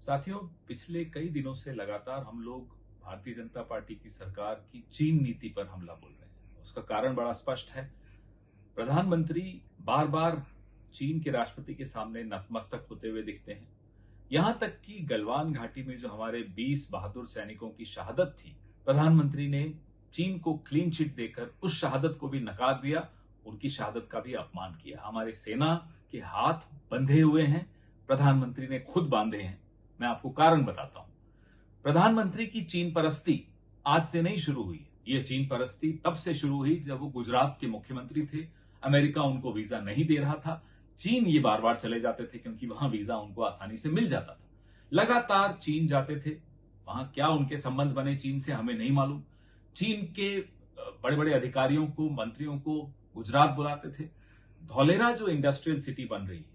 साथियों, पिछले कई दिनों से लगातार हम लोग भारतीय जनता पार्टी की सरकार की चीन नीति पर हमला बोल रहे हैं। उसका कारण बड़ा स्पष्ट है। प्रधानमंत्री बार बार चीन के राष्ट्रपति के सामने नतमस्तक होते हुए दिखते हैं। यहां तक कि गलवान घाटी में जो हमारे 20 बहादुर सैनिकों की शहादत थी, प्रधानमंत्री ने चीन को क्लीन चिट देकर उस शहादत को भी नकार दिया, उनकी शहादत का भी अपमान किया। हमारे सेना के हाथ बंधे हुए हैं, प्रधानमंत्री ने खुद बांधे हैं। मैं आपको कारण बताता हूं। प्रधानमंत्री की चीन परस्ती आज से नहीं शुरू हुई। यह चीन परस्ती तब से शुरू हुई जब वो गुजरात के मुख्यमंत्री थे। अमेरिका उनको वीजा नहीं दे रहा था। चीन ये बार बार चले जाते थे क्योंकि वहां वीजा उनको आसानी से मिल जाता था। लगातार चीन जाते थे। वहां क्या उनके संबंध बने चीन से हमें नहीं मालूम। चीन के बड़े बड़े अधिकारियों को, मंत्रियों को गुजरात बुलाते थे। धौलेरा जो इंडस्ट्रियल सिटी बन रही है,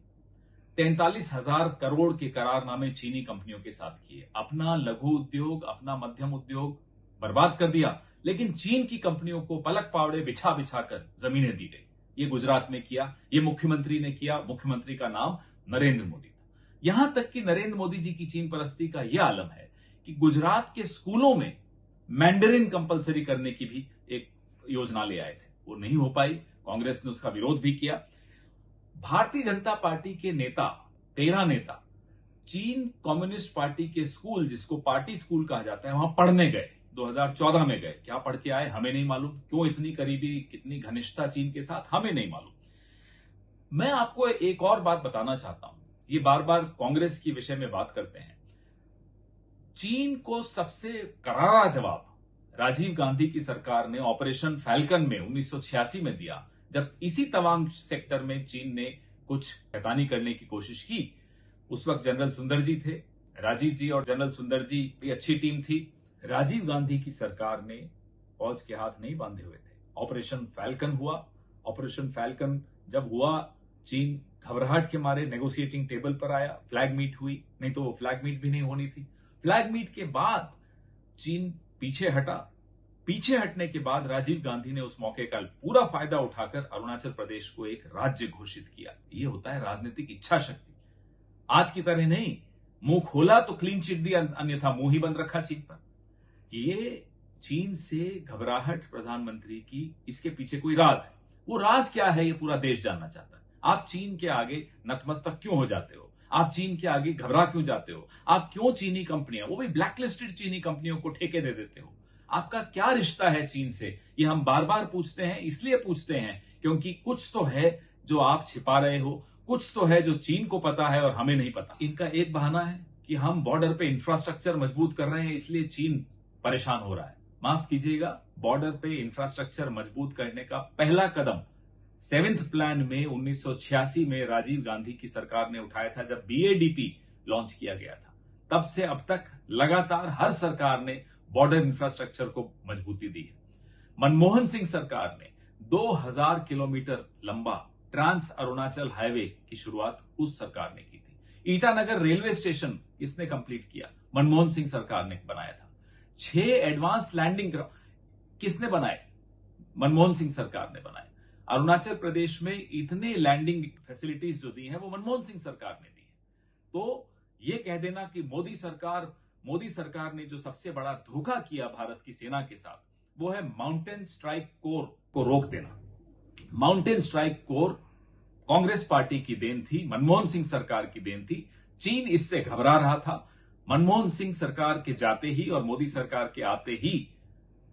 43,000 करोड़ के करारनामे चीनी कंपनियों के साथ किए। अपना लघु उद्योग, अपना मध्यम उद्योग बर्बाद कर दिया, लेकिन चीन की कंपनियों को पलक पावड़े बिछा बिछा कर जमीनें दी गई। ये गुजरात में किया, ये मुख्यमंत्री ने किया। मुख्यमंत्री का नाम नरेंद्र मोदी था। यहां तक कि नरेंद्र मोदी जी की चीन परस्ती का यह आलम है कि गुजरात के स्कूलों में मैंडरिन कंपलसरी करने की भी एक योजना ले आए थे। वो नहीं हो पाई, कांग्रेस ने उसका विरोध भी किया। भारतीय जनता पार्टी के नेता, 13 नेता चीन कम्युनिस्ट पार्टी के स्कूल, जिसको पार्टी स्कूल कहा जाता है, वहां पढ़ने गए। 2014 में गए। क्या पढ़ के आए हमें नहीं मालूम। क्यों इतनी करीबी, कितनी घनिष्ठता चीन के साथ, हमें नहीं मालूम। मैं आपको एक और बात बताना चाहता हूं। ये बार बार कांग्रेस के विषय में बात करते हैं। चीन को सबसे करारा जवाब राजीव गांधी की सरकार ने ऑपरेशन फैल्कन में 1986 में दिया, जब इसी तवांग सेक्टर में चीन ने कुछ शैतानी करने की कोशिश की। उस वक्त जनरल सुंदर जी थे। राजीव जी और जनरल सुंदर जी भी अच्छी टीम थी। राजीव गांधी की सरकार ने फौज के हाथ नहीं बांधे हुए थे। ऑपरेशन फैल्कन हुआ। ऑपरेशन फैल्कन जब हुआ, चीन घबराहट के मारे नेगोशिएटिंग टेबल पर आया। फ्लैग मीट हुई, नहीं तो वो फ्लैग मीट भी नहीं होनी थी। फ्लैग मीट के बाद चीन पीछे हटा। पीछे हटने के बाद राजीव गांधी ने उस मौके का पूरा फायदा उठाकर अरुणाचल प्रदेश को एक राज्य घोषित किया। यह होता है राजनीतिक इच्छा शक्ति। आज की तरह नहीं, मुंह खोला तो क्लीन चिट दी, अन्यथा मुंह ही बंद रखा चीन पर। ये चीन से घबराहट प्रधानमंत्री की, इसके पीछे कोई राज है। वो राज क्या है, ये पूरा देश जानना चाहता है। आप चीन के आगे नतमस्तक क्यों हो जाते हो? आप चीन के आगे घबरा क्यों जाते हो? आप क्यों चीनी कंपनियां, वो भी ब्लैकलिस्टेड चीनी कंपनियों को ठेके दे देते हो? आपका क्या रिश्ता है चीन से? ये हम बार बार पूछते हैं। इसलिए पूछते हैं क्योंकि कुछ तो है जो आप छिपा रहे हो, कुछ तो है जो चीन को पता है और हमें नहीं पता। इनका एक बहाना है कि हम बॉर्डर पे इंफ्रास्ट्रक्चर मजबूत कर रहे हैं, इसलिए चीन परेशान हो रहा है। माफ कीजिएगा, बॉर्डर पे इंफ्रास्ट्रक्चर मजबूत करने का पहला कदम 7th प्लान में 1986 में राजीव गांधी की सरकार ने उठाया था, जब BADP लॉन्च किया गया था। तब से अब तक लगातार हर सरकार ने बॉर्डर इंफ्रास्ट्रक्चर को मजबूती दी है। मनमोहन सिंह सरकार ने 2000 किलोमीटर लंबा ट्रांस अरुणाचल हाईवे की शुरुआत उस सरकार ने की थी। ईटानगर रेलवे स्टेशन किसने कंप्लीट किया? मनमोहन सिंह सरकार ने बनाया था। 6 एडवांस लैंडिंग किसने बनाए? मनमोहन सिंह सरकार ने बनाए। अरुणाचल प्रदेश में इतने लैंडिंग फैसिलिटीज जो दी हैं, वो मनमोहन सिंह सरकार ने दी है। तो ये कह देना कि मोदी सरकार ने जो सबसे बड़ा धोखा किया भारत की सेना के साथ, वो है माउंटेन स्ट्राइक कोर को रोक देना। Mountain strike corps Congress party की देन थी, मनमोहन सिंह सरकार की देन थी। चीन इससे घबरा रहा था। मनमोहन सिंह सरकार के जाते ही और मोदी सरकार के आते ही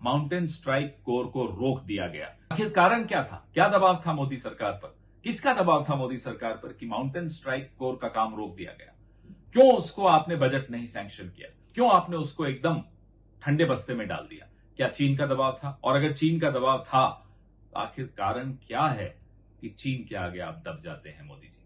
माउंटेन स्ट्राइक कोर को रोक दिया गया। आखिर कारण क्या था? क्या दबाव था मोदी सरकार पर? किसका दबाव था मोदी सरकार पर कि माउंटेन स्ट्राइक कोर का काम रोक दिया गया? क्यों उसको आपने बजट नहीं सैंक्शन किया? क्यों आपने उसको एकदम ठंडे बस्ते में डाल दिया? क्या चीन का दबाव था? और अगर चीन का दबाव था, तो आखिर कारण क्या है कि चीन के आगे आप दब जाते हैं, मोदी जी?